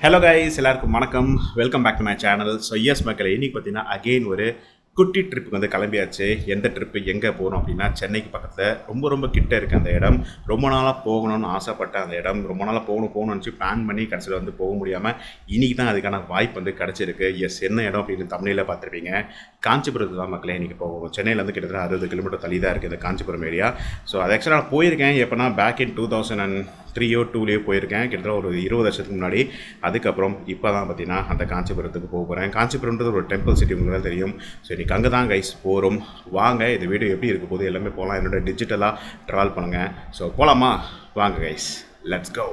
Hello guys, எல்லாருக்கும் வணக்கம். Welcome back to my channel. So yes மக்களே, இன்றைக்கி பார்த்தீங்கன்னா அகெயின் ஒரு குட்டி ட்ரிப்புக்கு வந்து கிளம்பியாச்சு. எந்த ட்ரிப்பு எங்கே போகிறோம் அப்படின்னா, சென்னைக்கு பக்கத்தில் ரொம்ப கிட்ட இருக்குது அந்த இடம். ரொம்ப நாளாக போகணும்னு ஆசைப்பட்ட அந்த இடம், ரொம்ப நாளாக போகணும்னு நினச்சி பிளான் பண்ணி கடைசியில் வந்து போக முடியாமல் இன்றைக்கி தான் அதுக்கான வாய்ப்பு வந்து கிடச்சிருக்கு. எஸ், என்ன இடம் அப்படின்னு தமிழில் பார்த்துருப்பீங்க. காஞ்சிபுரத்துக்கு தான் மக்களே இன்றைக்கி போவோம். சென்னையிலேருந்து கிட்டத்தட்ட 60 கிலோமீட்டர் தள்ளி தான் இருக்குது இந்த காஞ்சிபுரம் ஏரியா. ஸோ அது ஆக்சுவலாக நான் போயிருக்கேன். எப்போனா பேக் இன் 2003 or 2002 போயிருக்கேன், கிட்டத்தட்ட ஒரு 20 வருஷத்துக்கு முன்னாடி. அதுக்கப்புறம் இப்போ தான் பார்த்தீங்கன்னா அந்த காஞ்சிபுரத்துக்கு போக போகிறேன். காஞ்சிபுரம்ன்றது ஒரு டெம்பிள் சிட்டி, உங்களுக்கு தெரியும். ஸோ இன்றைக்கி அங்கே தான் கைஸ் போகிறோம். வாங்க, இந்த வீடியோ எப்படி இருக்க போது எல்லாமே போகலாம். என்னோட டிஜிட்டலாக ட்ராவல் பண்ணுங்கள். ஸோ போகலாமா? வாங்க கைஸ், லெட்ஸ் கோ.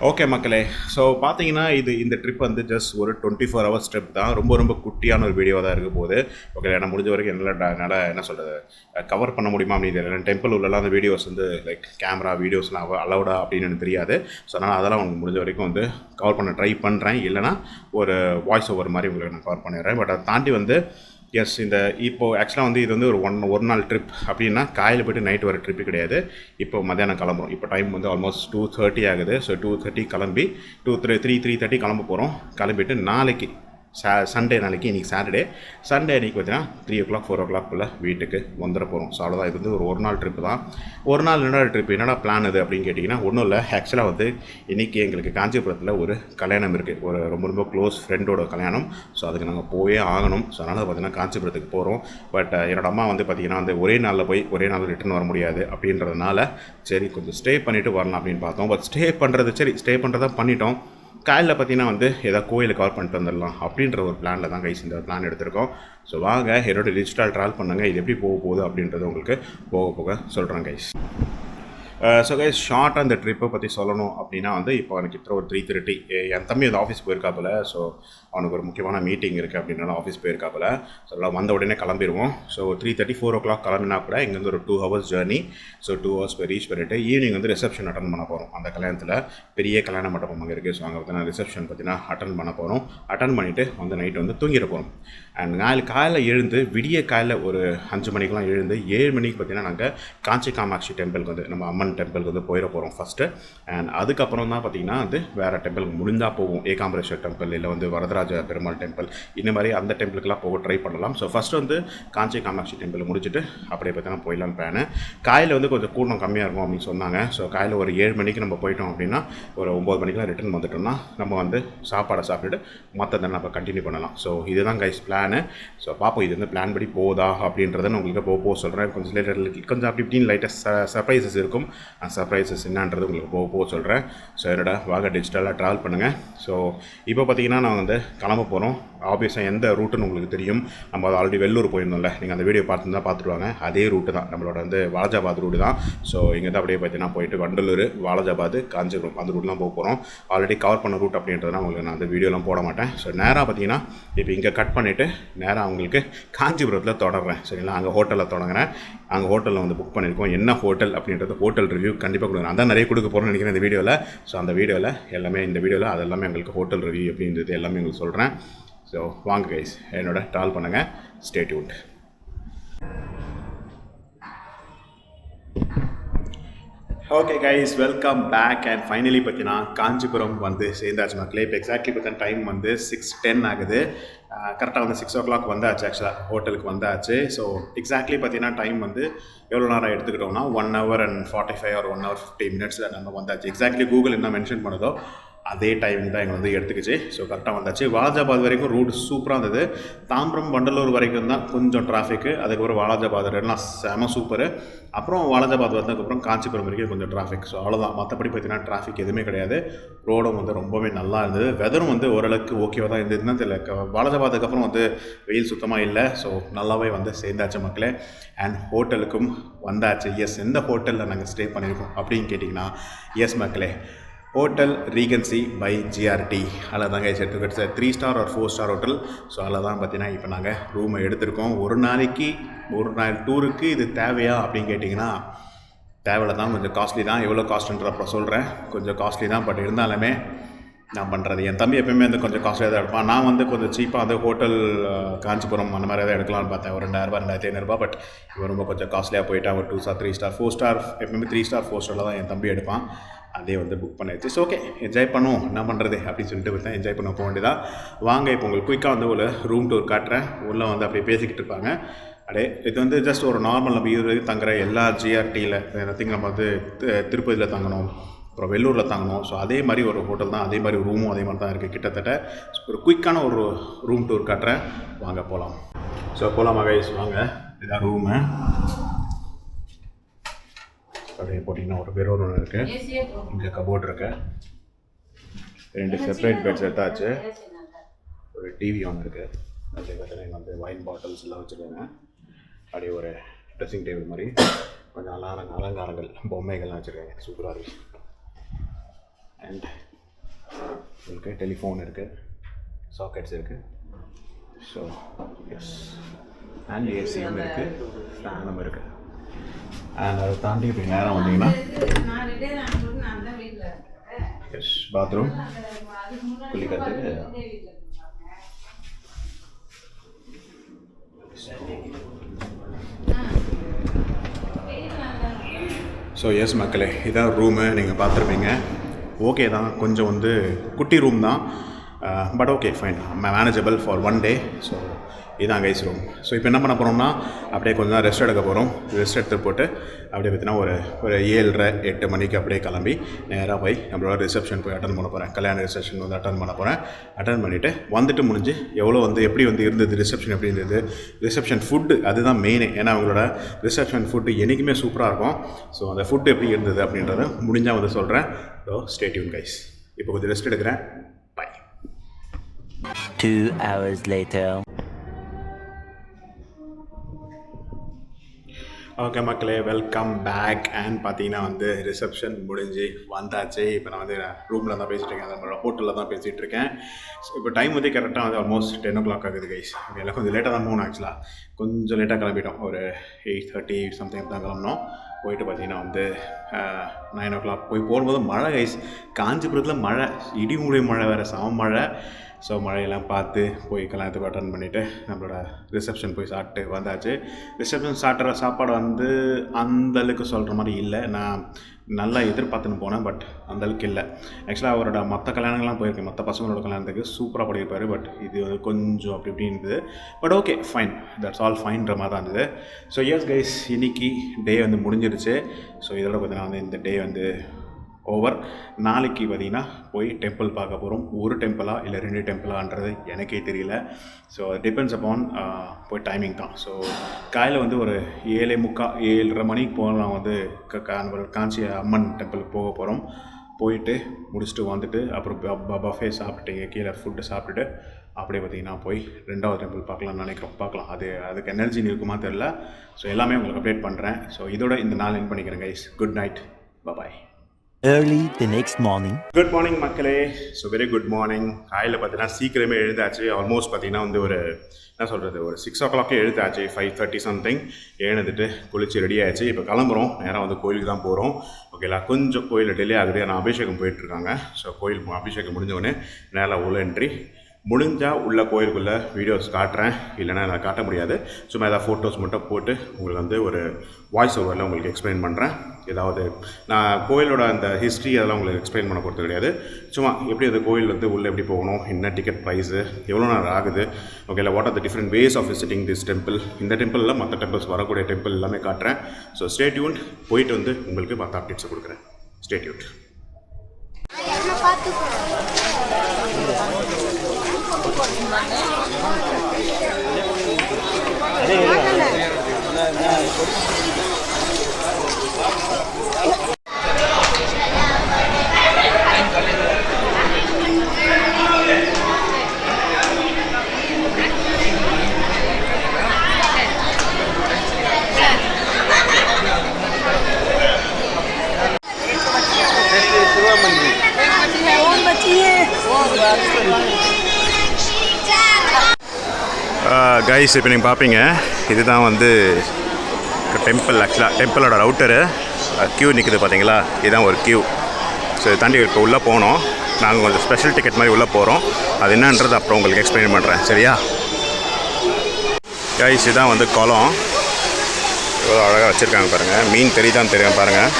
ஓகே மக்களே, ஸோ பார்த்தீங்கன்னா இந்த ட்ரிப் வந்து ஜஸ்ட் ஒரு 24 hours ட்ரிப் தான். ரொம்ப குட்டியான ஒரு வீடியோவாக தான் இருக்க போகுது. ஓகே, நான் முடிஞ்ச வரைக்கும் என்னால் என்ன சொல்கிறது, கவர் பண்ண முடியுமா அப்படின்னு தெரியல. டெம்பிள் உள்ளலாம் அந்த வீடியோஸ் வந்து லைக் கேமரா வீடியோஸ்லாம் அலௌடா அப்படின்னு எனக்கு தெரியாது. ஸோ அதனால் அதெல்லாம் உங்களுக்கு முடிஞ்ச வரைக்கும் வந்து கவர் பண்ண ட்ரை பண்ணுறேன். இல்லைனா ஒரு வாய்ஸ் ஓவர் மாதிரி உங்களுக்கு நான் கவர் பண்ணிடுறேன். பட் அதை தாண்டி வந்து எஸ், இப்போது ஆக்சுவலாக வந்து இது வந்து ஒரு நாள் ட்ரிப் அப்படின்னா காலையில் போய்ட்டு நைட்டு வர ட்ரிப்பு கிடையாது. இப்போ மத்தியானம் கிளம்புறோம். இப்போ டைம் வந்து ஆல்மோஸ்ட் 2:30 ஆகுது. ஸோ 2:30 கிளம்பி 3:30 கிளம்ப போகிறோம். கிளம்பிட்டு நாளைக்கு சண்டே, நாளைக்கு இன்றைக்கி சண்டே அன்றைக்கி பார்த்தீங்கன்னா 3 o'clock 4 o'clock வீட்டுக்கு வந்துட போகிறோம். ஸோ அவ்வளோதான். இது வந்து ஒரு நாள் ட்ரிப்பு தான். ஒரு நாள் என்னடா பிளான் இது அப்படின்னு கேட்டிங்கன்னா, ஒன்றும் இல்லை. ஆக்சுவலாக வந்து இன்றைக்கி எங்களுக்கு காஞ்சிபுரத்தில் ஒரு கல்யாணம் இருக்குது. ஒரு ரொம்ப க்ளோஸ் ஃப்ரெண்டோட கல்யாணம். ஸோ அதுக்கு நாங்கள் போயே ஆகணும். ஸோ அதனால் பார்த்தீங்கன்னா காஞ்சிபுரத்துக்கு போகிறோம். பட் என்னோட அம்மா வந்து பார்த்திங்கன்னா வந்து ஒரே நாளில் போய் ஒரே நாளில் ரிட்டர்ன் வர முடியாது அப்படின்றதுனால சரி கொஞ்சம் ஸ்டே பண்ணிவிட்டு வரலாம் அப்படின்னு பார்த்தோம். பட் ஸ்டே பண்ணுறதா பண்ணிட்டோம். காலையில் பார்த்தீங்கன்னா வந்து ஏதாவது கோயிலை கவர் பண்ணிட்டு வந்துடலாம் அப்படின்ற ஒரு பிளானில் தான் கைஸ் இந்த பிளான் எடுத்திருக்கோம். ஸோ வாங்க, என்னோட டிஜிட்டல் ட்ராவல் பண்ணுங்கள். இது எப்படி போக அப்படின்றது உங்களுக்கு போக சொல்கிறேன் கைஸ். ஸோ கைஸ், ஷார்ட்டாக இந்த ட்ரிப்பை பற்றி சொல்லணும் அப்படின்னா வந்து இப்போ எனக்கு இப்போ ஒரு 3:30 என் தம்பி வந்து ஆஃபீஸ் போயிருக்காப்புல. ஸோ அவனுக்கு ஒரு முக்கியமான மீட்டிங் இருக்குது அப்படின்னால ஆஃபீஸ் போயிருக்காப்புல. ஸோ எல்லாம் வந்த உடனே கிளம்பிடுவோம். ஸோ 3:30 4 o'clock கிளம்பினா கூட இங்கேருந்து ஒரு 2 hours ஜேர்னி. ஸோ 2 hours போய் ரீச் பண்ணிவிட்டு ஈவினிங் வந்து ரிசப்ஷன் அட்டன் பண்ண போகிறோம். அந்த கல்யாணத்தில் பெரிய கல்யாண மண்டபம் அங்கே இருக்குது. ஸோ அங்கே பார்த்தீங்கன்னா ரிசப்ஷன் பார்த்தீங்கன்னா அட்டன் பண்ண போகிறோம். அட்டன் பண்ணிவிட்டு வந்து நைட்டு வந்து தூங்கிட போகிறோம். அண்ட் காலையில் எழுந்து விடிய காலையில் ஒரு 5 மணிக்கெலாம் எழுந்து 7 மணிக்கு பார்த்தீங்கன்னா நாங்கள் காஞ்சி காமாட்சி டெம்பிளுக்கு வந்து நம்ம அம்மன் டெம்பிளுக்கு வந்து போயிட போகிறோம் ஃபஸ்ட்டு. அண்ட் அதுக்கப்புறம் தான் பார்த்திங்கன்னா வந்து வேறு டெம்பிளுக்கு முடிஞ்சால் போவோம். ஏகாம்பரேஸ்வர் டெம்பிள், இல்லை வந்து வரதராஜ பெருமாள் டெம்பிள், இந்த மாதிரி அந்த டெம்பிளுக்கெலாம் போக ட்ரை பண்ணலாம். ஸோ ஃபஸ்ட்டு வந்து காஞ்சி காமாட்சி டெம்பிள் முடிச்சுட்டு அப்படியே பார்த்தீங்கன்னா போயிடலான்னு பிளானு. காலையில் வந்து கொஞ்சம் கூட்டம் கம்மியாக இருக்கும் அப்படின்னு சொன்னாங்க. ஸோ காலையில் ஒரு 7 மணிக்கு நம்ம போயிட்டோம் அப்படின்னா ஒரு 9 மணிக்கெலாம் ரிட்டர்ன் வந்துட்டோம்னா நம்ம வந்து சாப்பாடை சாப்பிட்டுட்டு மற்றதை நம்ம கண்டினியூ பண்ணலாம். ஸோ இதுதான் கைஸ் பிளானு. ஸோ பார்ப்போம் இது வந்து பிளான் படி போதா அப்படின்றத நான் உங்களுக்கு போக சொல்கிறேன். கொஞ்சம் அப்படி இப்படின்னு லைட்டாக சர்ப்ரைசஸ் இருக்கும். சர்ப்ரைசஸ் என்னன்றது உங்களுக்கு போக சொல்கிறேன். ஸோ என்னோட வாங்க டிஜிட்டலாக ட்ராவல் பண்ணுங்கள். ஸோ இப்போ பார்த்தீங்கன்னா நான் வந்து கிளம்ப போகிறோம். ஆப்வியஸாக எந்த ரூட்டுன்னு உங்களுக்கு தெரியும். நம்ம அது ஆல்ரெடி வெள்ளூர் போயிருந்தோம்ல, நீங்கள் அந்த வீடியோ பார்த்துருவாங்க. அதே ரூட்டு தான் நம்மளோட வந்து வாலாஜாபாத் ரூட்டு தான். ஸோ இங்கே தான் அப்படியே பார்த்தீங்கன்னா போயிட்டு வண்டலூர், வாலாஜாபாத், காஞ்சிபுரம் அந்த ரூட்லாம் போக போகிறோம். ஆல்ரெடி கவர் பண்ண ரூட் அப்படின்றதுனா உங்களுக்கு நான் அந்த வீடியோலாம் போட மாட்டேன். ஸோ நேராக பார்த்தீங்கன்னா இப்போ இங்கே கட் பண்ணிவிட்டு நேராக அவங்களுக்கு காஞ்சிபுரத்தில் தொடர்றேன். சரிங்களா? அங்கே ஹோட்டலில் தொடங்குறேன். அங்கே ஹோட்டலில் வந்து புக் பண்ணியிருக்கோம். என்ன ஹோட்டல் அப்படின்றது ஹோட்டல் ரிவ்யூ கண்டிப்பாக கொடுக்குறேன். அதான் நிறைய கொடுக்க போகிறேன்னு நினைக்கிறேன் இந்த வீடியோவில். ஸோ அந்த வீடியோவில் எல்லாமே அது எல்லாமே உங்களுக்கு ஹோட்டல் ரிவ்யூ அப்படின்றது எல்லாமே உங்களுக்கு சொல்கிறேன். ஸோ வாங்க கைஸ், என்னோட ட்ராவல் பண்ணுங்கள். Stay tuned. Okay guys, welcome back. And finally பார்த்தீங்கன்னா காஞ்சிபுரம் வந்து சேர்ந்தாச்சு மக்களே. இப்போ எக்ஸாக்ட்லி பார்த்தீங்கன்னா டைம் வந்து 6:10 ஆகுது. கரெக்டாக வந்து 6 o'clock வந்தாச்சு. ஆக்சுவலாக ஹோட்டலுக்கு வந்தாச்சு. ஸோ எக்ஸாக்ட்லி பார்த்தீங்கன்னா டைம் வந்து எவ்வளோ நேரம் எடுத்துக்கிட்டோம்னா 1 hour and 45 or 1 hour 50 minutes நம்ம வந்தாச்சு. எக்ஸாக்ட்லி கூகுள் என்ன மென்ஷன் பண்ணதோ அதே டைமிங் தான் எங்களை வந்து எடுத்துக்கிச்சு. ஸோ கரெக்டாக வந்தாச்சு. வாலாஜாபாத் வரைக்கும் ரூட் சூப்பராக இருந்தது. தாம்பரம் வண்டலூர் வரைக்கும் தான் கொஞ்சம் டிராஃபிக்கு. அதுக்கப்புறம் வாலாஜாபாத் எல்லாம் செம சூப்பரு. அப்புறம் வாலாஜாபாத் வந்ததுக்கப்புறம் காஞ்சிபுரம் வரைக்கும் கொஞ்சம் டிராஃபிக். ஸோ அவ்வளோதான். மற்றபடி பார்த்தீங்கன்னா டிராஃபிக் எதுவுமே கிடையாது. ரோடும் வந்து ரொம்பவே நல்லா இருந்தது. வெதரும் வந்து ஓரளவுக்கு ஓகேவாக தான் இருந்ததுன்னா தெரியல. வாலாஜாபாத்துக்கு அப்புறம் வந்து வெயில் சுத்தமாக இல்லை. ஸோ நல்லாவே வந்து சேர்ந்தாச்சு மக்களே. அண்ட் ஹோட்டலுக்கும் வந்தாச்சு. எஸ், எந்த ஹோட்டலில் நாங்கள் ஸ்டே பண்ணியிருக்கோம் அப்படின்னு கேட்டிங்கன்னா, எஸ் மக்களே, ஹோட்டல் ரீகன்சி பை ஜிஆர்டி. அதில் தாங்க எடுத்துக்கிட்டு 3 star or 4 star hotel. So அதில் தான் பார்த்தீங்கன்னா இப்போ நாங்கள் ரூமை எடுத்திருக்கோம். ஒரு நாள் டூருக்கு இது தேவையா அப்படின்னு கேட்டிங்கன்னா தேவையில்ல தான். கொஞ்சம் காஸ்ட்லி தான். எவ்வளோ காஸ்ட்ன்ற அப்புறம் சொல்கிறேன். கொஞ்சம் காஸ்ட்லி தான். பட் இருந்தாலுமே நான் பண்ணுறது. என் தம்பி எப்போயுமே வந்து கொஞ்சம் காஸ்ட்லியாக தான் எடுப்பான். நான் வந்து கொஞ்சம் சீப்பாக வந்து ஹோட்டல் காஞ்சிபுரம் அந்த மாதிரி எதாவது எடுக்கலாம்னு பார்த்தேன். ஒரு 2000 2500 பட் இவன் ரொம்ப கொஞ்சம் காஸ்ட்லியாக போயிட்டான். ஒரு 2 ஸ்டார் 3 ஸ்டார் 4 ஸ்டார் எப்பவுமே 3 ஸ்டார் 4 ஸ்டாரில் தான் என் தம்பி எடுப்பான். அதே வந்து புக் பண்ணிடுச்சு. ஸோ ஓகே, என்ஜாய் பண்ணுவோம், என்ன பண்ணுறது அப்படின்னு சொல்லிட்டு பார்த்தேன். என்ஜாய் பண்ண போக வேண்டியதான். வாங்க இப்போ உங்களுக்கு குயிக்காக வந்து ஒரு ரூம் டூர் காட்டுறேன். உள்ளே வந்து அப்படியே பேசிக்கிட்டு இருப்பாங்க. அப்படியே இது வந்து ஜஸ்ட் ஒரு நார்மல் நம்ம 20 வரைக்கும் தங்குற எல்லா ஜிஆர்டியில் நத்திங் நம்ம வந்து திருப்பதியில் தங்கணும், அப்புறம் வெள்ளூரில் தாங்கணும். ஸோ அதே மாதிரி ஒரு ஹோட்டல் தான், அதே மாதிரி ரூமும் அதே மாதிரி தான் இருக்குது. கிட்டத்தட்ட ஒரு குயிக்கான ஒரு ரூம் டூர் காட்டுறேன், வாங்க போகலாம். ஸோ போகலாமா கைஸ், வாங்க. இதான் ரூமு. அப்படியே போட்டிங்கன்னா ஒரு பெட்ரூம் ஒன்று இருக்குது, இங்கே கபோர்ட் இருக்குது, 2 செப்பரேட் பெட்ஸ் எடுத்தாச்சு, ஒரு டிவி ஒன்று இருக்குது. அப்படியே பார்த்தீங்கன்னா வந்து வைன் பாட்டில்ஸ் எல்லாம் வச்சுருக்காங்க. அப்படியே ஒரு ட்ரெஸ்ஸிங் டேபிள் மாதிரி கொஞ்சம் அலங்காரங்கள் பொம்மைகள்லாம் வச்சுருக்காங்க, சூப்பராக இருக்குது. அண்ட் உங்களுக்கு டெலிஃபோன் இருக்குது, சாக்கெட்ஸ் இருக்குது. ஸோ எஸ், அண்ட் ஏசியும் இருக்குது, ஃபேனும் இருக்குது. அண்ட் அதை தாண்டி இப்படி நேரம் வந்தீங்கன்னா எஸ் பாத்ரூம், குளிக்கிறதுக்கு. ஸோ எஸ் மக்களே, இதான் ரூமு. நீங்கள் பார்த்துருப்பீங்க. ஓகே தான், கொஞ்சம் வந்து குட்டி ரூம் தான், but okay fine, manageable for 1 day. So இதான் கைஸ் ரூம். ஸோ இப்போ என்ன பண்ண போகிறோம்னா, அப்படியே கொஞ்சம் தான் ரெஸ்ட் எடுக்க போகிறோம். ரெஸ்ட் எடுத்து போட்டு அப்படியே பார்த்தீங்கன்னா ஒரு 7:30-8 மணிக்கு அப்படியே கிளம்பி நேராக போய் நம்மளோட ரிசப்ஷன் போய் அட்டன் பண்ண போகிறேன். கல்யாண ரிசப்ஷன் வந்து அட்டன் பண்ண போகிறேன். அட்டன் பண்ணிவிட்டு வந்துட்டு முடிஞ்சு எவ்வளோ வந்து எப்படி வந்து இருந்தது ரிசப்ஷன், எப்படி இருந்தது ரிசப்ஷன் ஃபுட்டு, அதுதான் மெயினு. ஏன்னா அவங்களோட ரிசப்ஷன் ஃபுட்டு என்றைக்குமே சூப்பராக இருக்கும். ஸோ அந்த ஃபுட்டு எப்படி இருந்தது அப்படின்றத முடிஞ்சால் வந்து சொல்கிறேன். So stay tune guys. இப்போ கொஞ்சம் ரெஸ்ட் எடுக்கிறேன். பை. 2 hours later. ஓகே மக்களே, வெல்கம் பேக். அண்ட் பார்த்தீங்கன்னா வந்து ரிசப்ஷன் முடிஞ்சு வந்தாச்சு. இப்போ நான் வந்து ரூமில் தான் பேசிகிட்டு இருக்கேன், நம்மளோட ஹோட்டலில் தான் பேசிகிட்டு இருக்கேன். ஸோ இப்போ டைம் வந்து கரெக்டாக வந்து ஆல்மோஸ்ட் 10 o'clock ஆகுது கைஸ். எல்லாம் கொஞ்சம் லேட்டாக தான் போகணும். ஆக்சுவலாக கொஞ்சம் லேட்டாக கிளம்பிட்டோம், ஒரு 8:30 சம்திங் தான் கிளம்பினோம். போயிட்டு பார்த்தீங்கன்னா வந்து 9 o'clock போய் போகும்போது மழை கைஸ். காஞ்சிபுரத்தில் மழை, இடிமுறை மழை வேறு, சம மழை. ஸோ மழையெல்லாம் பார்த்து போய் கல்யாணத்துக்கு அட்டன் பண்ணிவிட்டு நம்மளோட ரிசப்ஷன் போய் சாப்பிட்டு வந்தாச்சு. ரிசப்ஷன் சாப்பிட்ற சாப்பாடு வந்து அந்தளவுக்கு சொல்கிற மாதிரி இல்லை. நான் நல்லா எதிர்பார்த்துன்னு போனேன், பட் அந்தளவுக்கு இல்லை. ஆக்சுவலாக அவரோட மற்ற கல்யாணங்கள்லாம் போயிருக்கேன், மற்ற பசங்களோட கல்யாணத்துக்கு சூப்பராக பண்ணியிருப்பார். பட் இது வந்து கொஞ்சம் அப்படி இப்படி இருந்தது. But okay fine, that's all ஃபைன்ற மாதிரி தான் இருந்தது. ஸோ எஸ் கைஸ், இன்றைக்கி டே வந்து முடிஞ்சிருச்சு. ஸோ இதோட பார்த்தீங்கன்னா வந்து இந்த டே வந்து ஓவர். நாளைக்கு பார்த்திங்கன்னா போய் டெம்பிள் பார்க்க போகிறோம். ஒரு டெம்பிளா இல்லை 2 டெம்பிளான்றது எனக்கே தெரியல. ஸோ டிபெண்ட்ஸ் அப்பான் போய் டைமிங் தான். ஸோ காலையில் வந்து ஒரு 7:45 மணிக்கு போகலாம். வந்து காஞ்சி அம்மன் டெம்பிளுக்கு போக போகிறோம். போயிட்டு முடிச்சுட்டு வந்துட்டு அப்புறம் பஃபே சாப்பிட்டுட்டு கீழே ஃபுட்டு சாப்பிட்டுட்டு அப்படியே பார்த்திங்கன்னா போய் 2வது டெம்பிள் பார்க்கலாம்னு நினைக்கிறோம். பார்க்கலாம், அதுக்கு எனர்ஜி இருக்குமா தெரில. ஸோ எல்லாமே உங்களுக்கு அப்டேட் பண்ணுறேன். ஸோ இதோட இந்த நாள் என் பண்ணிக்கிறேன் guys. Good night, bye. Early the next morning. Good morning மக்களே. So very good morning. காலையில் பார்த்தீங்கன்னா சீக்கிரமே எழுந்தாச்சு. ஆல்மோஸ்ட் பார்த்தீங்கன்னா வந்து ஒரு என்ன சொல்கிறது, ஒரு 6 o'clock எழுந்தாச்சு. 5:30 சம்திங் எழுந்துட்டு குளிச்சு ரெடி ஆகிடுச்சு. இப்போ கிளம்புறோம், நேராக வந்து கோயிலுக்கு தான் போகிறோம். ஓகேலா, கொஞ்சம் கோயில் டிலே ஆகுது. ஆனால் அபிஷேகம் போயிட்டுருக்காங்க. ஸோ கோயில் அபிஷேகம் முடிஞ்சவொடனே நேராக உள்ள என்ட்ரி. முடிஞ்சால் உள்ள கோயிலுக்குள்ளே வீடியோஸ் காட்டுறேன், இல்லைனா நான் காட்ட முடியாது. சும்மா ஏதாவது ஃபோட்டோஸ் மட்டும் போட்டு உங்களுக்கு வந்து ஒரு வாய்ஸ் ஓவரில் உங்களுக்கு எக்ஸ்பிளைன் பண்ணுறேன். ஏதாவது நான் கோயிலோட அந்த ஹிஸ்ட்ரி அதெல்லாம் உங்களுக்கு எக்ஸ்பிளைன் பண்ண போகிறது கிடையாது. சும்மா எப்படி அந்த கோயில் வந்து உள்ளே எப்படி போகணும், என்ன டிக்கெட் ப்ரைஸு, எவ்வளோ நேரம் ஆகுது, ஓகேல, what are the different ways of visiting this temple, இந்த டெம்பிளில் மற்ற டெம்பிள்ஸ் வரக்கூடிய டெம்பிள் எல்லாமே காட்டுறேன். So stay tuned. போயிட்டு வந்து உங்களுக்கு மற்ற அப்டேட்ஸை கொடுக்குறேன். Stay tuned. கைஸ், இப்போ நீங்கள் பார்ப்பீங்க, இதுதான் வந்து டெம்பிள். ஆக்சுவலாக டெம்பிளோட ரவுட்டரு. க்யூ நிற்குது பார்த்தீங்களா, இதுதான் ஒரு க்யூ. ஸோ இதை தாண்டி இப்போ உள்ளே போனோம். நாங்கள் கொஞ்சம் ஸ்பெஷல் டிக்கெட் மாதிரி உள்ளே போகிறோம். அது என்னன்றது அப்புறம் உங்களுக்கு எக்ஸ்பிளைன் பண்ணுறேன், சரியா? கைஸ், இதான் வந்து குளம். எவ்வளோ அழகாக வச்சுருக்காங்க பாருங்கள். மீன் தெரியுதான்னு தெரியும் பாருங்கள்.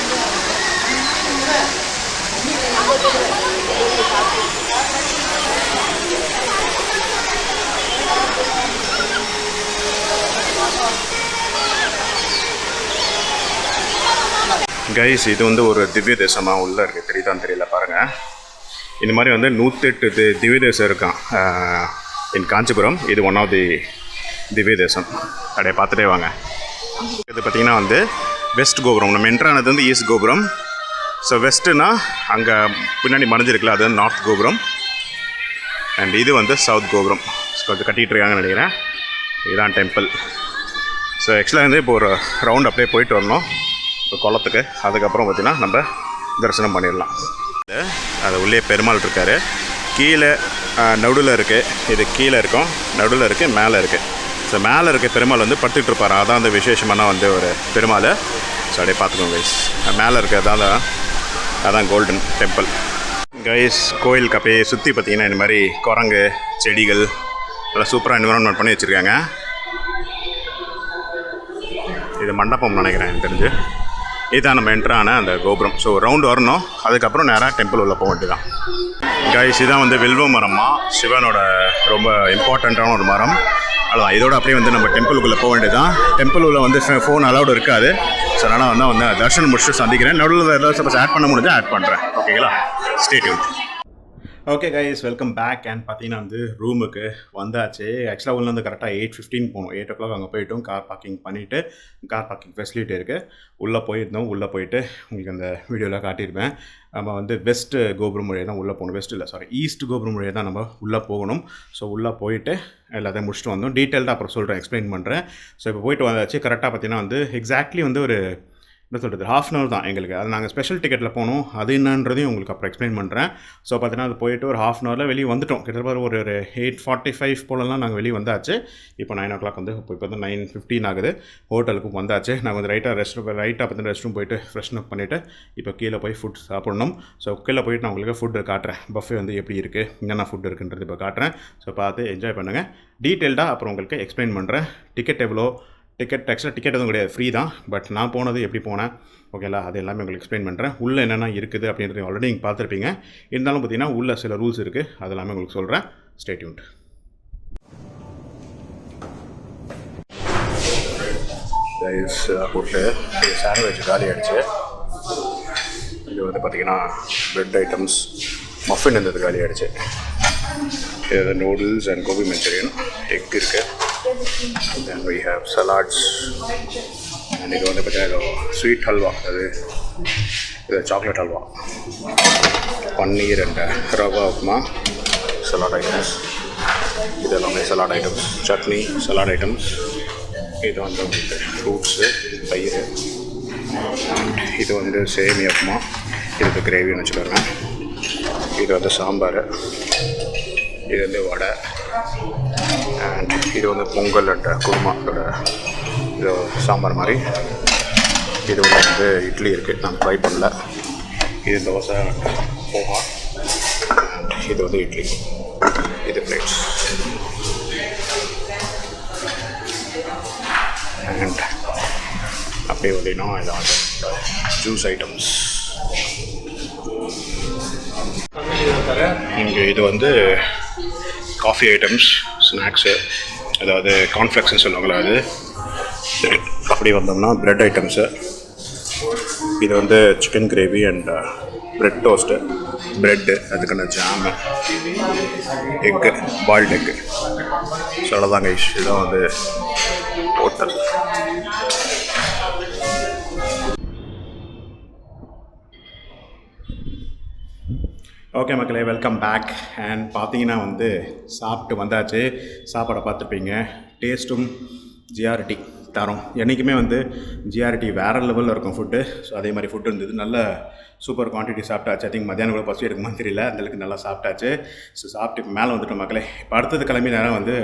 கைஸ், இது வந்து ஒரு திவ்ய தேசமாக உள்ளே இருக்குது. தெரியுதான்னு தெரியல பாருங்கள். இந்த மாதிரி வந்து 108 திவ்ய தேசம் இருக்கான் இன் காஞ்சிபுரம். இது ஒன் ஆஃப் தி திவ்ய தேசம். அப்படியே பார்த்துட்டே வாங்க. இது பார்த்திங்கன்னா வந்து வெஸ்ட் கோபுரம். நம்ம என்ட்ரானது வந்து ஈஸ்ட் கோபுரம். ஸோ வெஸ்ட்டுனா அங்கே பின்னாடி மறைஞ்சிருக்குல்ல, அது நார்த் கோபுரம். அண்ட் இது வந்து சவுத் கோபுரம். கொஞ்சம் கட்டிகிட்டு இருக்காங்கன்னு நினைக்கிறேன். இதுதான் டெம்பிள். ஸோ ஆக்சுவலாக வந்து இப்போ ஒரு ரவுண்ட் அப்படியே போயிட்டு வரணும் இப்போ குளத்துக்கு. அதுக்கப்புறம் பார்த்திங்கன்னா நம்ம தரிசனம் பண்ணிடலாம். அது உள்ளே பெருமாள் இருக்கார். கீழே நடுவில் இருக்குது. இது கீழே இருக்கும், நடுவில் இருக்குது, மேலே இருக்குது. ஸோ மேலே இருக்க பெருமாள் வந்து படுத்துக்கிட்டு இருப்பார். அதான் அந்த விசேஷமான வந்து ஒரு பெருமாள். ஸோ அப்படியே பார்த்துக்கோங்க கைஸ். மேலே இருக்கிறது அதான் கோல்டன் டெம்பிள். கைஸ், கோயிலுக்கு அப்படியே சுற்றி பார்த்திங்கன்னா இந்த மாதிரி குரங்கு, செடிகள் நல்லா சூப்பராக என்விரான்மெண்ட் பண்ணி வச்சுருக்காங்க. இது மண்டபம் நினைக்கிறேன் எனக்கு தெரிஞ்சு. இதுதான் நம்ம என்ட்ரான அந்த கோபுரம். ஸோ ரவுண்டு வரணும். அதுக்கப்புறம் நேராக டெம்பிள் உள்ளே போக வேண்டியதான். கைஸ், இதான் வந்து வில்வ மரமா, சிவனோட ரொம்ப இம்பார்ட்டண்ட்டான ஒரு மரம். அவ்வளோதான். இதோட அப்படியே வந்து நம்ம டெம்பிளுக்குள்ளே போக வேண்டியதான். டெம்பிள் உள்ள வந்து ஃபோன் அலௌடு இருக்காது. ஸோ அதனால் வந்து தர்ஷனம் முடிச்சுட்டு சந்திக்கிறேன். நடுவில் ஏதாவது சப்போஸ் ஆட் பண்ண முடிஞ்சால் ஆட் பண்ணுறேன். ஓகேங்களா? Stay tune. Okay guys, welcome back. And பார்த்தீங்கன்னா வந்து ரூமுக்கு வந்தாச்சு. ஆக்சுவலாக உள்ள வந்து கரெக்டாக 8:15 போகணும். 8 o'clock அங்கே போய்ட்டோம். கார் பார்க்கிங் பண்ணிவிட்டு, கார் பார்க்கிங் ஃபெசிலிட்டி இருக்குது. உள்ளே போயிருந்தோம். உள்ளே போயிட்டு உங்களுக்கு அந்த வீடியோவில் காட்டியிருப்பேன். நம்ம வந்து வெஸ்ட் கோபுரம் வழியாக தான் உள்ளே போகணும். வெஸ்ட் இல்லை, சாரி, ஈஸ்ட் கோபுரம் வழியாக தான் நம்ம உள்ளே போகணும். ஸோ உள்ளே போயிட்டு எல்லாத்தையும் முடிச்சுட்டு வந்தோம். டீட்டெயில்டாக அப்புறம் சொல்கிறேன், எக்ஸ்பிளைன் பண்ணுறேன். ஸோ இப்போ போயிட்டு வந்தாச்சு. கரெக்டாக பார்த்தீங்கன்னா வந்து எக்ஸாக்ட்லி வந்து ஒரு என்ன சொல்கிறது, ½ hour தான் எங்களுக்கு. அது நாங்கள் ஸ்பெஷல் டிக்கெட்டில் போனோம். அது என்னன்றதையும் உங்களுக்கு அப்புறம் எக்ஸ்பிளைன் பண்ணுறேன். ஸோ பார்த்தீங்கன்னா அது போயிட்டு ஒரு ½ hour வெளியே வந்துவிட்டோம். கிட்டத்தட்ட ஒரு 8:45 போலலாம் நாங்கள் வெளியே வந்தாச்சு. இப்போ 9 o'clock வந்து இப்போ வந்து 9:15 ஆகுது. ஹோட்டலுக்கு வந்தாச்சு. நாங்கள் வந்து ரைட்டாக பார்த்தீங்கன்னா ரெஸ்ட் ரூம் போயிட்டு ஃப்ரெஷ்ன் அப் பண்ணிவிட்டு இப்போ கீழே போய் ஃபுட் சாப்பிட்ணும். ஸோ கீழே போயிட்டு நான் உங்களுக்கு ஃபுட்டு காட்டுறேன். பஃபே வந்து எப்படி இருக்குது, என்னென்ன ஃபுட் இருக்குன்றது இப்போ காட்டுறேன். ஸோ பார்த்து என்ஜாய் பண்ணுங்கள். டீட்டெயில்டாக அப்புறம் உங்களுக்கு எக்ஸ்பிளைன் பண்ணுறேன். டிக்கெட் எவ்வளோ, ஆக்சுவலாக டிக்கெட் எதுவும் கிடையாது, ஃப்ரீ தான். பட் நான் போனது எப்படி போனேன், ஓகேங்களா, அது எல்லாமே உங்களுக்கு எக்ஸ்பிளைன் பண்ணுறேன். உள்ளே என்னென்ன இருக்குது அப்படின்றது ஆல்ரெடி நீங்கள் பார்த்துருப்பீங்க. இருந்தாலும் பார்த்தீங்கன்னா உள்ளே சில ரூல்ஸ் இருக்குது, அது எல்லாமே உங்களுக்கு சொல்கிறேன். Stay tuned. ஃபுட்டு சாண்ட்விச் காலி ஆகிடுச்சு. இது வந்து பார்த்திங்கன்னா ப்ரெட் ஐட்டம்ஸ், மஃபின் இருந்தது காலி ஆகிடுச்சு. இது noodles and gobi manchurian, egg இருக்குது. Then we have salads. And இது வந்து பார்த்தீங்கன்னா ஸ்வீட் ஹல்வா, இது chocolate halwa, paneer and rava upma, salad items. இது எல்லாமே salad items. Chutney, salad items. இது வந்து ஃப்ரூட்ஸு, தயிர். இது வந்து சேமியா உப்மா. இது கிரேவின்னு வச்சுக்கோங்க. இது வந்து சாம்பார். இது வந்து வடை. அண்ட் இது வந்து பொங்கல் அண்ட் குருமா, இது சாம்பார் மாதிரி. இது வந்து இட்லி இருக்குது, நான் ட்ரை பண்ணல. இது தோசை, போஹா. அண்ட் இது வந்து இட்லி. இது பிளேட்ஸ். அண்ட் அப்படியே பார்த்தீங்கன்னா இதை வந்து ஜூஸ் ஐட்டம்ஸ். இங்கே இது வந்து காஃபி ஐட்டம்ஸ், ஸ்நாக்ஸு, அதாவது கார்ன்ஃப்ளெக்ஸ்ன்னு சொல்லுவாங்களா அது. அப்படி வந்தோம்னா ப்ரெட் ஐட்டம்ஸு. இது வந்து chicken gravy and bread toast, bread, அதுக்கான jam, egg, boiled egg. So அவ்வளோதாங்க. இதுதான் வந்து ஹோட்டல். ஓகே மக்களே, வெல்கம் பேக். அண்ட் பார்த்தீங்கன்னா வந்து சாப்பிட்டு வந்தாச்சு. சாப்பாடை பார்த்துருப்பீங்க. டேஸ்ட்டும் ஜிஆர்டி தரோம். என்றைக்குமே வந்து ஜிஆர்டி வேறு லெவலில் இருக்கும் ஃபுட்டு. ஸோ அதே மாதிரி ஃபுட்டு இருந்தது. நல்ல சூப்பர் குவான்டிட்டி சாப்பிட்டாச்சு. ஐ திங்க் மத்தியானம் கூட பசி எடுக்குமான்னு தெரியல, அந்தளவுக்கு நல்லா சாப்பிட்டாச்சு. ஸோ சாப்பிட்டு இப்போ மேலே வந்துட்டோம் மக்களே. இப்போ அடுத்தது கிளம்பி நேரம் வந்து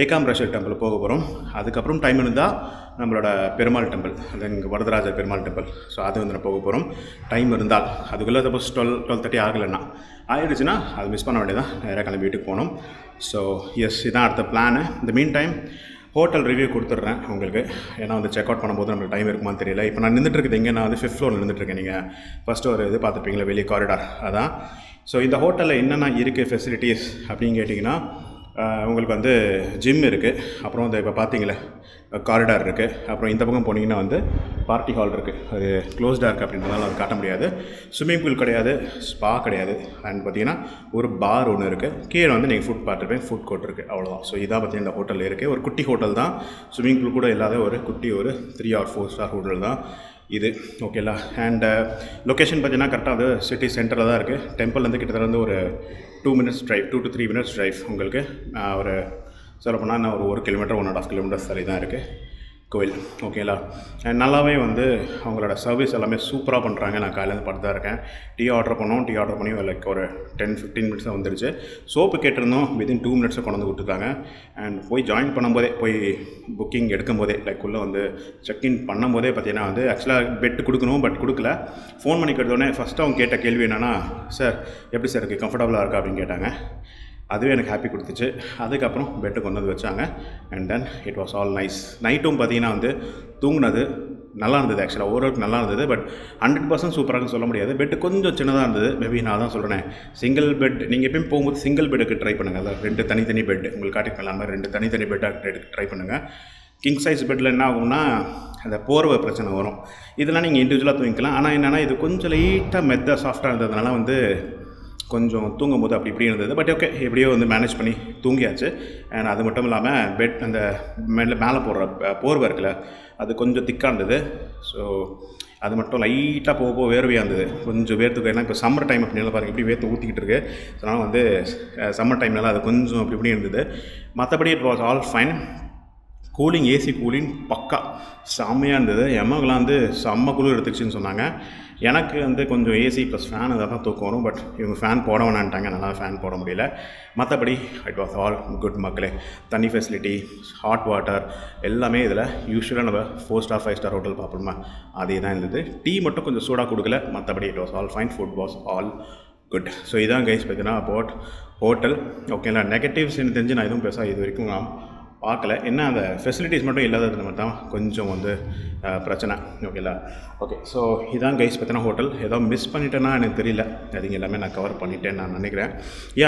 ஏகாம்பரேஸ்வர் டெம்பிள் போக போகிறோம். அதுக்கப்புறம் டைம் இருந்தால் நம்மளோட பெருமாள் டெம்பிள், தென் வரதராஜர் பெருமாள் டெம்பிள், ஸோ அது வந்து நான் போக போகிறோம். டைம் இருந்தால் அதுக்குள்ளே சப்போஸ் 12:30 ஆகலைன்னா ஆகிடுச்சுன்னா அது மிஸ் பண்ண வேண்டியதான், நேராக கிளம்பி வீட்டுக்கு போகணும். ஸோ எஸ், இதான் அடுத்த பிளானு. இந்த மீன் டைம் ஹோட்டல் ரிவ்யூ கொடுத்துட்றேன் உங்களுக்கு. ஏன்னா வந்து செக் அவுட் பண்ணும்போது நம்மளுக்கு டைம் இருக்குமான்னு தெரியல. இப்போ நான் நின்றுட்டுருக்குது எங்கே, நான் வந்து 5th ஃப்ளோரில் நின்றுட்டுருக்கேன். நீங்கள் ஃபஸ்ட்டு ஒரு இது பார்த்துருப்பீங்களா, வெளியே காரிடார், அதான். ஸோ இந்த ஹோட்டலில் என்னென்ன இருக்குது ஃபெசிலிட்டிஸ் அப்படின்னு கேட்டிங்கன்னா, உங்களுக்கு வந்து ஜிம் இருக்குது, அப்புறம் வந்து இப்போ பார்த்தீங்களே காரிடார் இருக்குது, அப்புறம் இந்த பக்கம் போனீங்கன்னா வந்து பார்ட்டி ஹால் இருக்குது. அது க்ளோஸ்டாக இருக்குது அப்படின்றதால அது காட்ட முடியாது. ஸ்விம்மிங் பூல் கிடையாது, ஸ்பா கிடையாது, அண்ட் பார்த்தீங்கன்னா ஒரு பார் ஒன்று இருக்குது. கீழே வந்து நீங்கள் ஃபுட் பார்த்துருப்பேன், ஃபுட் கோர்ட் இருக்குது, அவ்வளோதான். ஸோ இதாக பார்த்தீங்கன்னா இந்த ஹோட்டலில் இருக்குது. ஒரு குட்டி ஹோட்டல் தான், ஸ்விம்மிங் பூல் கூட இல்லாத ஒரு குட்டி ஒரு 3 or 4 ஸ்டார் ஹோட்டல் தான் இது. ஓகேலா. அண்ட் லொக்கேஷன் பார்த்தீங்கன்னா கரெக்டாக அது சிட்டி சென்டரில் தான் இருக்குது. டெம்பிள்லேருந்து கிட்டத்தட்ட வந்து ஒரு 2 minutes drive, 2 to 3 minutes drive உங்களுக்கு. ஒரு சொல்லப்போனால் நான் ஒரு 1 kilometer 1.5 kilometers தள்ளி தான் இருக்குது கோயில். ஓகேலா. அண்ட் நல்லாவே வந்து அவங்களோட சர்வீஸ் எல்லாமே சூப்பராக பண்ணுறாங்க. நான் காலையில் பார்த்து தான் இருக்கேன். டீ ஆர்டர் பண்ணி லைக் ஒரு 10-15 minutes தான் வந்துருச்சு. சோப்பு கேட்டிருந்தோம், வித்தின் 2 minutes கொண்டு வந்து கொடுத்துருக்காங்க. அண்ட் போய் ஜாயின் பண்ணும்போதே, போய் புக்கிங் எடுக்கும்போதே, லைக் உள்ளே வந்து செக்இன் பண்ணும்போதே பார்த்தீங்கன்னா வந்து ஆக்சுவலாக பெட் கொடுக்கணும், பட் கொடுக்கல. ஃபோன் பண்ணி கேட்டோடனே ஃபஸ்ட்டு அவங்க கேட்ட கேள்வி என்னென்னா, சார் எப்படி சார் இருக்குது, கம்ஃபர்டபுளாக இருக்கா அப்படின்னு கேட்டாங்க. அதுவே எனக்கு ஹாப்பி கொடுத்துச்சு. அதுக்கப்புறம் பெட்டு கொண்டு வந்து வச்சாங்க. And then it was all nice. நைட்டும் பார்த்தீங்கன்னா வந்து தூங்குனது நல்லா இருந்தது. ஆக்சுவலாக ஓரளவுக்கு நல்லா இருந்தது, பட் 100% சூப்பராக சொல்ல முடியாது. பெட்டு கொஞ்சம் சின்னதாக இருந்தது. மேபி நான் தான் சொல்கிறேன், சிங்கிள் பெட் நீங்கள் எப்பயும் போகும்போது சிங்கிள் பெட்டுக்கு ட்ரை பண்ணுங்கள். அதாவது 2 தனித்தனி பெட் உங்களுக்கு காட்டிக்கலாம், மாதிரி 2 தனித்தனி பெட்டாக ட்ரை பண்ணுங்கள். கிங் சைஸ் பெட்டில் என்ன ஆகும்னா அந்த போர்வை பிரச்சனை வரும். இதெல்லாம் நீங்கள் இண்டிவிஜுவலாக தூங்கிக்கலாம். ஆனால் என்னென்னா இது கொஞ்சம் லைட்டாக மெத்த சாஃப்டாக இருந்ததுனால வந்து கொஞ்சம் தூங்கும்போது அப்படி இப்படி இருந்தது. பட் ஓகே, எப்படியோ வந்து மேனேஜ் பண்ணி தூங்கியாச்சு. அண்ட் அது மட்டும் இல்லாமல் பெட் அந்த மேலே போடுற போர்வை இருக்குல்ல, அது கொஞ்சம் திக்காக இருந்தது. ஸோ அது மட்டும் லைட்டாக போக வேர்வையாக இருந்தது, கொஞ்சம் வேர்த்துக்கு. ஏன்னா இப்போ சம்மர் டைம் அப்படின்னால பாருங்கள் எப்படி வேர்த்து ஊற்றிக்கிட்டு இருக்கு. அதனால் வந்து சம்மர் டைம்னால அது கொஞ்சம் அப்படி இப்படி இருந்தது. மற்றபடி it was all fine. Cooling, AC cooling பக்கா செம்மையாக இருந்தது. எம்மகெலாம் வந்து செம்ம குளிர் எடுத்துச்சுன்னு சொன்னாங்க. எனக்கு வந்து கொஞ்சம் ஏசி ப்ளஸ் ஃபேன் அதை தான் தூக்கம் வரும். பட் இவங்க ஃபேன் போட வேணான்ட்டாங்க, நல்லா ஃபேன் போட முடியல. மற்றபடி இட் வாஸ் ஆல் குட் மக்களே. தண்ணி ஃபெசிலிட்டி, ஹாட் வாட்டர் எல்லாமே இதில் யூஸ்வலாக நம்ம 4 star 5 star ஹோட்டல் பார்ப்போமா அதே தான் இருந்தது. டீ மட்டும் கொஞ்சம் சூடாக கொடுக்கல, மற்றபடி it was all fine. Food was all good. So இதான் கைஸ் பார்த்தீங்கன்னா அபவுட் ஹோட்டல். ஓகேங்களா. நெகட்டிவ்ஸ் எனக்கு தெரிஞ்சு நான் எதுவும் பேச இது வரைக்கும் நான் பார்க்கல. என்ன அந்த ஃபெசிலிட்டிஸ் மட்டும் இல்லாதது மட்டும் தான் கொஞ்சம் வந்து பிரச்சனை. ஓகேங்களா. ஓகே, ஸோ இதான் கைஸ் பார்த்தீங்கன்னா ஹோட்டல். ஏதோ மிஸ் பண்ணிட்டேன்னா எனக்கு தெரியல, அதுங்க எல்லாமே நான் கவர் பண்ணிட்டேன்னு நான் நினைக்கிறேன்.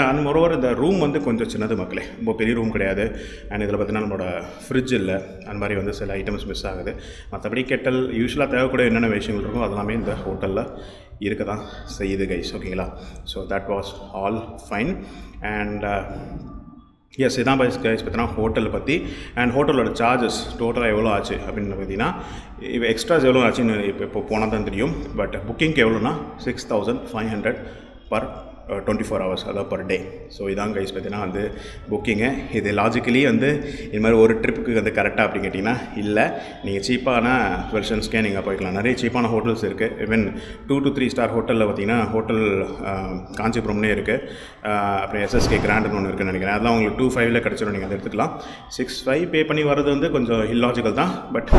அண்ட் மொரோவர் இந்த ரூம் வந்து கொஞ்சம் சின்னது மக்களே, ரொம்ப பெரிய ரூம் கிடையாது. அண்ட் இதில் பார்த்தீங்கன்னா நம்மளோட ஃப்ரிட்ஜ் இல்லை, அந்த மாதிரி வந்து சில ஐட்டம்ஸ் மிஸ் ஆகுது. மற்றபடி கெட்டல் யூஸ்வலாக தேவைக்கூடிய என்னென்ன விஷயங்கள் இருக்கும் அதெல்லாமே இந்த ஹோட்டலில் இருக்க தான் செய்யுது கைஸ். ஓகேங்களா. So that was all fine. And yes, இதான் கைஸ் பார்த்தீங்கன்னா ஹோட்டலை பற்றி. அண்ட் ஹோட்டலோட சார்ஜஸ் டோட்டலாக எவ்வளோ ஆச்சு அப்படின்னு பார்த்தீங்கன்னா, இப்போ எக்ஸ்ட்ராஸ் எவ்வளோ ஆச்சுன்னு இப்போ போனால் தான் தெரியும். பட் புக்கிங்க்கு எவ்வளோனா 6500 பர் 24 hours, அதாவது பர் டே. ஸோ இதான் கைஸ் பார்த்தீங்கன்னா வந்து புக்கிங்கு. இது லாஜிக்கலி வந்து இது மாதிரி ஒரு ட்ரிப்புக்கு வந்து கரெக்டாக அப்படின்னு கேட்டிங்கன்னா இல்லை. நீங்கள் சீப்பான வெர்ஷன்ஸ்க்கே நீங்கள் போய்க்கலாம். நிறைய சீப்பான ஹோட்டல்ஸ் இருக்குது. ஈவன் 2 to 3 star ஹோட்டலில் பார்த்தீங்கன்னா ஹோட்டல் காஞ்சிபுரம்னே இருக்குது. அப்புறம் SSK கிராண்டுன்னு ஒன்று இருக்குன்னு நினைக்கிறேன். அதெல்லாம் உங்களுக்கு 2.5 கிடச்சிடும், நீங்கள் அதை எடுத்துக்கலாம். 6.5 பே பண்ணி வர்றது வந்து கொஞ்சம் இல்லாஜிக்கல் தான். பட்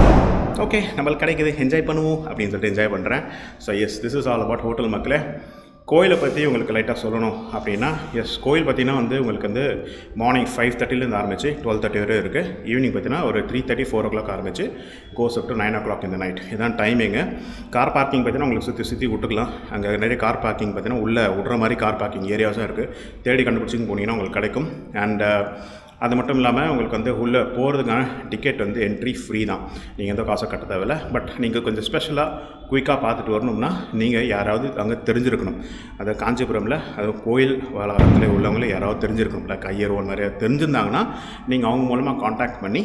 ஓகே, நம்மளுக்கு கிடைக்குது, என்ஜாய் பண்ணுவோம் அப்படின்னு சொல்லிட்டு என்ஜாய் பண்ணுறேன். So yes, this is all about hotel மக்களே. கோயிலை பற்றி உங்களுக்கு லைட்டாக சொல்லணும் அப்படின்னா, எஸ், கோயில் பார்த்தீங்கன்னா வந்து உங்களுக்கு வந்து மார்னிங் 5:30 ஆரம்பிச்சு 12:30 வரை இருக்குது. ஈவினிங் பார்த்தீங்கன்னா ஒரு 3:30 4 o'clock ஆரம்பிச்சு கோஸ் அப் டு 9 o'clock இந்த நைட். இதுதான் டைமிங்கு. கார் பார்க்கிங் பார்த்தீங்கன்னா உங்களுக்கு சுற்றி விட்டுக்கலாம். அங்கே நிறைய கார் பார்க்கிங் பார்த்தீங்கன்னா உள்ளே விட்ற மாதிரி கார் பார்க்கிங் ஏரியாஸும் இருக்குது. தேடி கண்டுபிடிச்சின்னு போனீங்கன்னா உங்களுக்கு கிடைக்கும். அண்ட் அது மட்டும் இல்லாமல் உங்களுக்கு வந்து உள்ளே போகிறதுக்கான டிக்கெட் வந்து என்ட்ரி ஃப்ரீ தான், நீங்கள் எந்த காசை கட்ட தேவையில்லை. பட் நீங்கள் கொஞ்சம் ஸ்பெஷலாக குயிக்காக பார்த்துட்டு வரணும்னா நீங்கள் யாராவது அங்கே தெரிஞ்சிருக்கணும். அது காஞ்சிபுரமில் அது கோயில் வளாகத்தில் உள்ளவங்களே யாராவது தெரிஞ்சிருக்கணும். இல்லை ஐயர் ஒன் நிறையா தெரிஞ்சிருந்தாங்கன்னா நீங்கள் அவங்க மூலமாக காண்டாக்ட் பண்ணி,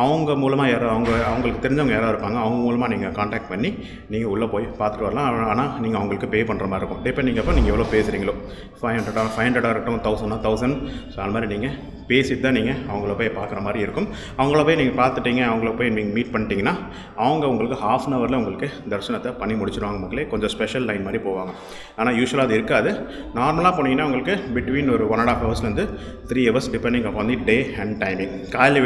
அவங்க மூலமாக யாரோ அவங்களுக்கு தெரிஞ்சவங்க யாராவது இருப்பாங்க, அவங்க மூலமாக நீங்கள் காண்டாக்ட் பண்ணி நீங்கள் உள்ளே போய் பார்த்துட்டு வரலாம். ஆனால் நீங்கள் அவங்களுக்கு பே பண்ணுற மாதிரி இருக்கும். டிபெண்டிங் அப்போ நீங்கள் எவ்வளோ பேசுகிறீங்களோ, 500 இருக்கட்டும், 1000 ஸோ அந்த மாதிரி நீங்கள் பேசிட்டு தான் நீங்கள் அவங்கள போய் பார்க்குற மாதிரி இருக்கும். அவங்கள போய் நீங்கள் பார்த்துட்டீங்க, அவங்கள போய் நீங்கள் மீட் பண்ணிட்டீங்கன்னா அவங்க உங்களுக்கு ½ அன் ஹவரில் உங்களுக்கு தரிசனத்தை பண்ணி முடிச்சிடுவாங்க மக்களே. கொஞ்சம் ஸ்பெஷல் லைன் மாதிரி போவாங்க. ஆனால் யூஸ்வலாக அது இருக்காது. நார்மலாக போனீங்கன்னா உங்களுக்கு பிட்வீன் ஒரு 1.5 ஹவர்ஸ்லேருந்து 3 hours depending upon the day and timing.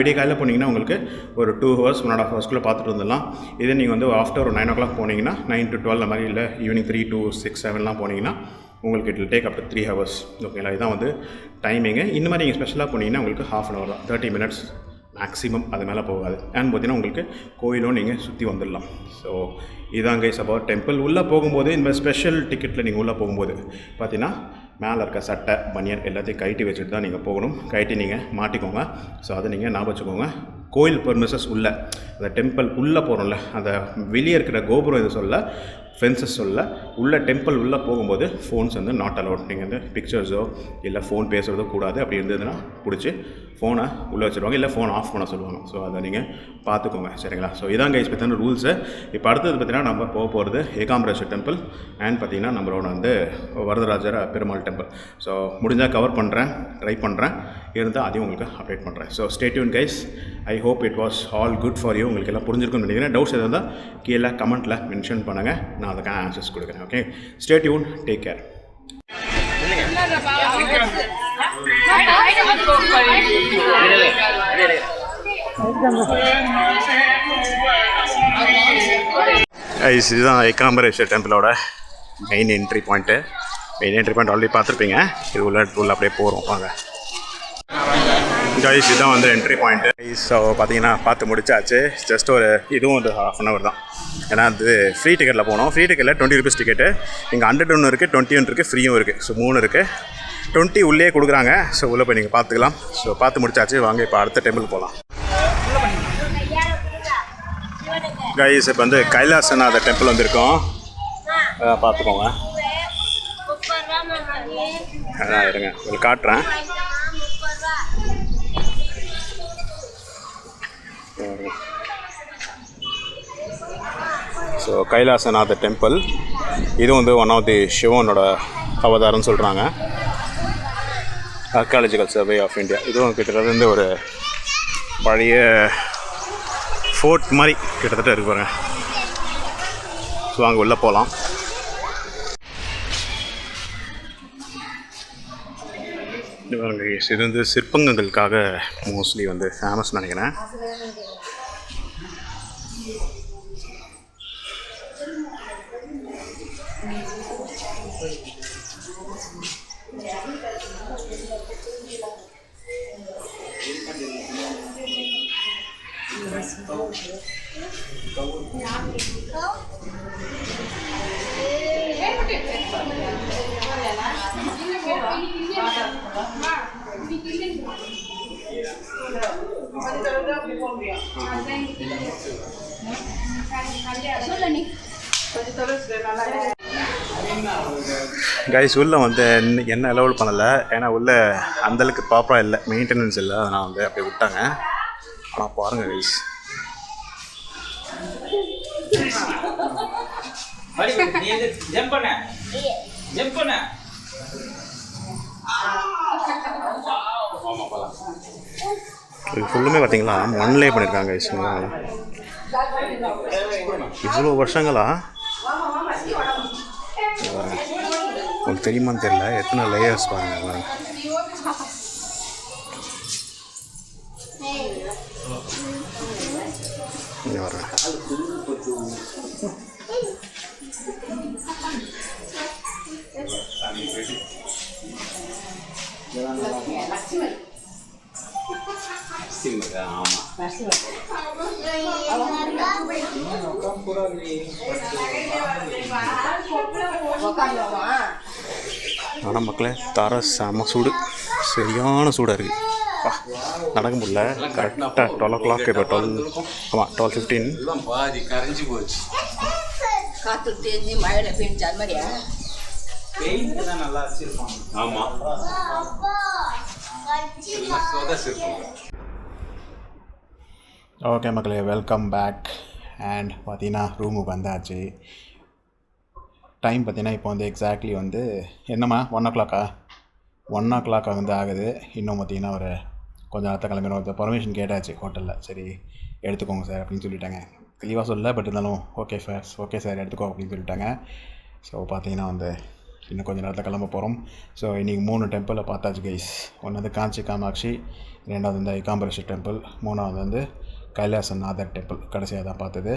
விடிய காலையில் போனீங்கன்னா உங்களுக்கு ஒரு 2 ஹவர்ஸ் 1.5 ஹவர்ஸ்க்குள்ளே பார்த்துட்டு வந்துடலாம். இதே நீங்கள் வந்து ஆஃப்டர் ஒரு 9 o'clock போனீங்கன்னா 9 to 12 அந்த மாதிரி, இல்லை ஈவினிங் 3 to 6, 7 போனீங்கன்னா உங்களுக்கு it will take up to 3 hours. ஓகேங்களா, இதுதான் வந்து டைமிங்கு. இந்த மாதிரி நீங்கள் ஸ்பெஷலாக போனீங்கன்னா உங்களுக்கு ½ அன் ஹவர் தான், 30 minutes மேக்ஸிமம், அது மேலே போகாது. அண்ட் பார்த்தீங்கன்னா உங்களுக்கு கோயிலும் நீங்கள் சுற்றி வந்துடலாம். ஸோ இதான் கைஸ் அபவுட் டெம்பிள். உள்ளே போகும்போது இந்த ஸ்பெஷல் டிக்கெட்டில் நீங்கள் உள்ளே போகும்போது பார்த்தீங்கன்னா மேலே இருக்க சட்டை பனியன் எல்லாத்தையும் கழட்டி வச்சுட்டு தான் நீங்கள் போகணும். கழட்டி நீங்கள் மாட்டிக்கோங்க. ஸோ அதை நீங்கள் ஞாபகம் வச்சுக்கோங்க. கோயில் பெர்மிசஸ் உள்ள அந்த டெம்பிள் உள்ளே போகிறோம்ல, அந்த வெளியே இருக்கிற கோபுரம் இது சொல்ல, ஃபென்சஸ் சொல்ல, உள்ள டெம்பிள் உள்ளே போகும்போது ஃபோன்ஸ் வந்து நாட் அலவுட். நீங்கள் வந்து பிக்சர்ஸோ இல்லை ஃபோன் பேசுகிறதோ கூடாது. அப்படி இருந்ததுன்னா பிடிச்சி ஃபோனை உள்ளே வச்சுருவாங்க, இல்லை ஃபோன் ஆஃப் பண்ண சொல்லுவாங்க. ஸோ அதை நீங்கள் பார்த்துக்கோங்க, சரிங்களா. ஸோ இதான் கைஸ் பற்றின ரூல்ஸு. இப்போ அடுத்தது பார்த்தீங்கன்னா நம்ம போகிறது ஏகாம்பரேஸ்வர் டெம்பிள் அண்ட் பார்த்திங்கன்னா நம்மளோட வந்து வரதராஜர் பெருமாள் டெம்பிள். ஸோ முடிஞ்சால் கவர் பண்ணுறேன், ட்ரை பண்ணுறேன், இருந்தால் அதையும் உங்களுக்கு அப்டேட் பண்ணுறேன். So stay tune guys. I hope it was all good for you. உங்களுக்கு எல்லாம் புரிஞ்சிருக்குன்னு நினைக்கிறேன். டவுட்ஸ் எதாவது இருந்தால் கீழே கமெண்ட்டில் மென்ஷன் பண்ணுங்கள், நான் அதுக்கான ஆன்சர்ஸ் கொடுக்குறேன். Okay, stay tune, take care. இதுதான் ஏகாம்பரேஸ்வர் டெம்பிளோட main entry point. Main entry point already பார்த்துருப்பீங்க. இது உள்ள அப்படியே போகிறோம் வாங்க. கைஸ் இதுதான் வந்து என்ட்ரி பாயிண்ட்டு. ஸோ பார்த்தீங்கன்னா பார்த்து முடிச்சாச்சு. ஜஸ்ட் ஒரு இதுவும் ஒரு ½ அன் ஹவர் தான். ஏன்னா அது ஃப்ரீ டிக்கெட்டில் போனோம். ஃப்ரீ டிக்கெட்டில் 20 rupees டிக்கெட்டு. இங்கே 100 இருக்குது, 20 இருக்குது, ஃப்ரீயும் இருக்குது. ஸோ 3 இருக்குது. 20 உள்ளே கொடுக்குறாங்க. ஸோ உள்ளே போய் நீங்கள் பார்த்துக்கலாம். ஸோ பார்த்து முடிச்சாச்சு. வாங்க இப்போ அடுத்த டெம்பிள் போகலாம். கைஸ் இப்போ வந்து கைலாசநாதர் டெம்பிள் வந்திருக்கோம். பார்த்துக்கோங்க. அதான் இருங்க உங்களுக்கு காட்டுறேன். ஸோ கைலாசநாதர் டெம்பிள் இது வந்து ஒன் ஆஃப் தி சிவனோட அவதாரம்னு சொல்கிறாங்க. Archaeological survey of India. இதுவும் கிட்டத்தட்ட வந்து ஒரு பழைய ஃபோர்ட் மாதிரி கிட்டத்தட்ட இருக்கு பாருங்க. ஸோ அங்கே உள்ளே போகலாம். இது வந்து சிற்பங்களுக்காக மோஸ்ட்லி வந்து ஃபேமஸ் நினைக்கிறேன். கைஸ் உள்ளே வந்து என்ன அலோவல் பண்ணலை. ஏன்னா உள்ளே அந்தளவுக்கு ப்ராப்பராக இல்லை, மெயின்டெனன்ஸ் இல்லை. அதனால் வந்து அப்படியே விட்டாங்க. ஆனால் பாருங்கள் கைஸ், இது ஃபுல்லுமே பார்த்தீங்களா மண்ணிலே பண்ணியிருக்காங்க கைஸ். இவ்வளோ வருஷங்களா உங்களுக்கு தெரியுமான்னு தெரியல. எத்தனை லேயர்ஸ் பாருங்க. வரேன். ஆனால் மக்களே தர செம சூடு, சரியான சூடாக இருக்குது. நடக்க முடியல. கரெக்டாக 12 o'clock. இப்போ 12, ஆமாம் 12:15. கரைஞ்சி போச்சு. காற்று தேஞ்சி மழையில் பெஞ்சு அது மாதிரியா பெயிண்ட் தான் நல்லா வச்சிருப்பாங்க. ஆமாம், ஓகே மக்களே, வெல்கம் பேக். அண்ட் பார்த்தீங்கன்னா ரூமுக்கு வந்தாச்சு. டைம் பார்த்தீங்கன்னா இப்போ வந்து எக்ஸாக்ட்லி வந்து என்னம்மா 1 o'clock வந்து ஆகுது. இன்னும் பார்த்தீங்கன்னா ஒரு கொஞ்சம் நேரத்தை கிளம்பிடும். பர்மிஷன் கேட்டாச்சு ஹோட்டலில், சரி எடுத்துக்கோங்க சார் அப்படின்னு சொல்லிட்டாங்க. தெளிவாக சொல்லல, பட் இருந்தாலும் ஓகே சார் எடுத்துக்கோ அப்படின்னு சொல்லிட்டாங்க. ஸோ பார்த்தீங்கன்னா வந்து இன்னும் கொஞ்சம் நேரத்தில் கிளம்ப போகிறோம். ஸோ இன்றைக்கி 3 டெம்பிளை பார்த்தாச்சு கைஸ். ஒன்று வந்து காஞ்சி காமாட்சி, 2வது வந்து ஏகாம்பரேஸ்வர் டெம்பிள், 3வது வந்து கைலாசநாதர் டெம்பிள் கடைசியாக தான் பார்த்தது.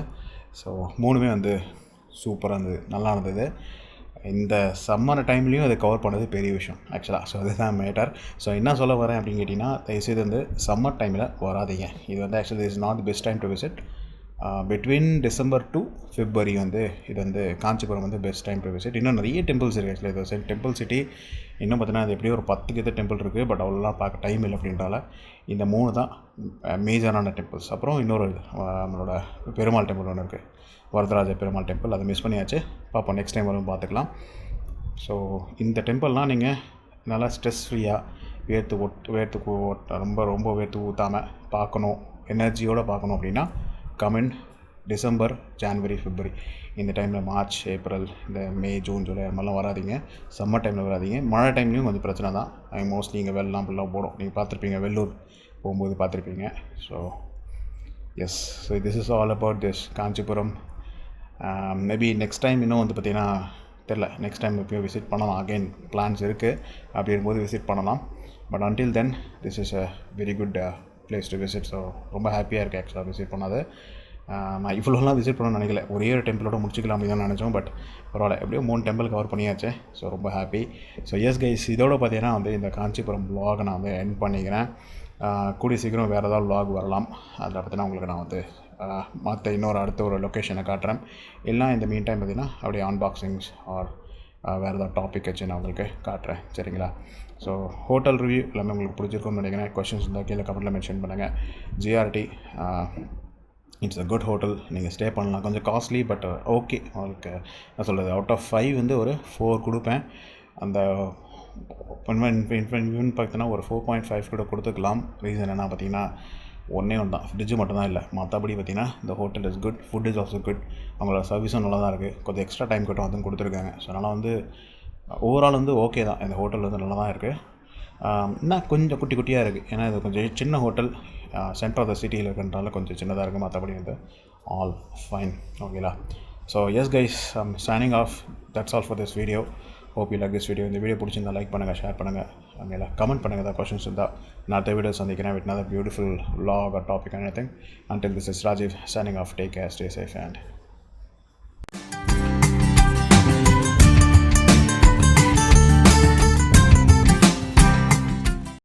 ஸோ 3மே வந்து சூப்பராக இருந்தது, நல்லா இருந்தது. இந்த சம்மர் டைம்லேயும் அதை கவர் பண்ணது பெரிய விஷயம் ஆக்சுவலாக. ஸோ அதுதான் மேட்டர். ஸோ என்ன சொல்ல வரேன் அப்படின்னு கேட்டிங்கன்னா, தயவுசெய்து வந்து சம்மர் டைமில் வராதிங்க. இது வந்து actually is not the best time to visit. Between December to February வந்து இது வந்து காஞ்சிபுரம் வந்து பெஸ்ட் டைம் டு விசிட். இன்னும் நிறைய டெம்பிள்ஸ் இருக்குது ஆக்சுவலி. இது டெம்பிள் சிட்டி. இன்னும் பார்த்தீங்கன்னா அது எப்படியும் ஒரு 10 கிட்ட டெம்பிள் இருக்குது, பட் அவ்வளோலாம் பார்க்க டைம் இல்லை அப்படின்றால இந்த 3 தான் மேஜரான டெம்பிள்ஸ். அப்புறம் இன்னொரு நம்மளோட பெருமாள் டெம்பிள் ஒன்று இருக்குது, வரதராஜ பெருமாள் டெம்பிள். அதை மிஸ் பண்ணியாச்சு, பார்ப்போம் நெக்ஸ்ட் டைம் வரும் பார்த்துக்கலாம். ஸோ இந்த டெம்பிள்லாம் நீங்கள் நல்லா ஸ்ட்ரெஸ் ஃப்ரீயாக வேர்த்து ரொம்ப வேர்த்து ஊற்றாமல் பார்க்கணும், எனர்ஜியோடு பார்க்கணும் அப்படின்னா கமெண்ட் டிசம்பர், ஜான்வரி, பிப்ரவரி இந்த டைமில், மார்ச், ஏப்ரல், இந்த மே, ஜூன், ஜூலை அது மாதிரிலாம் வராதிங்க. சம்மர் டைமில் வராதிங்க. மழை டைம்லேயும் கொஞ்சம் பிரச்சனை தான். மோஸ்ட்லி இங்கே வெள்ளம் ஃபுல்லாக போடும். நீங்கள் பார்த்துருப்பீங்க, வெள்ளூர் போகும்போது பார்த்துருப்பீங்க. So yes, so this is all about this Kanchipuram. Maybe next time இன்னும் வந்து பார்த்திங்கன்னா தெரில, நெக்ஸ்ட் டைம் எப்பயும் விசிட் பண்ணலாம். அகெயின் பிளான்ஸ் இருக்குது, அப்படி இருக்கும்போது விசிட் பண்ணலாம். But until then this is a very good place to visit. So ரொம்ப ஹாப்பியாக இருக்குது ஆக்சுவலாக விசிட் பண்ணது. நான் இவ்வளோலாம் விசிட் பண்ணணும்னு நினைக்கல, ஒரே ஒரு டெம்பிளோட முடிச்சிக்கலாம் அப்படின்னு தான் நினச்சோம். பட் பரவாயில்ல, எப்படியோ 3 டெம்பிள் கவர் பண்ணியாச்சு. ஸோ ரொம்ப ஹாப்பி. ஸோ எஸ் கைஸ், இதோட பார்த்தீங்கன்னா வந்து இந்த காஞ்சிபுரம் vlog நான் வந்து எண்ட் பண்ணிக்கிறேன். கூடிய சீக்கிரம் வேறு ஏதாவது vlog வரலாம். அதில் பார்த்தீங்கன்னா உங்களுக்கு நான் வந்து மற்ற அடுத்த ஒரு லொக்கேஷனை காட்டுறேன். இல்லை இந்த மீன் டைம் பார்த்தீங்கன்னா அப்படியே அன்பாக்சிங்ஸ் ஆர் வேறு ஏதாவது டாபிக் வச்சு நான் உங்களுக்கு காட்டுறேன், சரிங்களா? ஸோ ஹோட்டல் ரிவ்யூ எல்லாமே உங்களுக்கு பிடிச்சிருக்கும்னு நினைக்கிறேன். கொஷின்ஸ் இருந்தால் கீழே கமெண்ட்டில் மென்ஷன் பண்ணுங்கள். GRT it's a good hotel, நீங்கள் ஸ்டே பண்ணலாம். கொஞ்சம் காஸ்ட்லி, பட் ஓகே. உங்களுக்கு என்ன சொல்கிறது, அவுட் ஆஃப் 5 வந்து ஒரு 4 கொடுப்பேன். அந்த இவன் பார்த்தீங்கன்னா ஒரு 4.5 கூட கொடுத்துக்கலாம். ரீசன் என்ன பார்த்தீங்கன்னா, ஒன்று தான், ஃப்ரிட்ஜு மட்டும் தான் இல்லை. மற்றபடி பார்த்தீங்கன்னா இந்த hotel is good, food is also good, அவங்களோட சர்வீஸும் நல்லா தான் இருக்குது. கொஞ்சம் எக்ஸ்ட்ரா டைம் கட்டும் அதுவும் கொடுத்துருக்காங்க. ஸோ அதனால் வந்து ஓவரால் வந்து ஓகே தான், இந்த ஹோட்டல் வந்து நல்லா தான் இருக்குது. இன்னும் கொஞ்சம் குட்டியாக இருக்குது, ஏன்னா இது கொஞ்சம் சின்ன ஹோட்டல், சென்டர் ஆஃப் த சிட்டியில் இருக்கிறதுனால கொஞ்சம் சின்னதாக இருக்குது. மற்றபடி வந்து ஆல் ஃபைன், ஓகேலா? So yes guys, I'm signing off. That's all for this video. Hope you like this video. இந்த வீடியோ பிடிச்சிருந்தா லைக் பண்ணுங்கள், ஷேர் பண்ணுங்கள், அங்கே கமெண்ட் பண்ணுங்கள். ஏதாவது கொஷின்ஸ் இருந்தால் நான் அடுத்த வீடியோ சந்திக்கிறேன் with another beautiful vlog or topic or anything. Until this is Rajiv signing off. Take care, stay safe and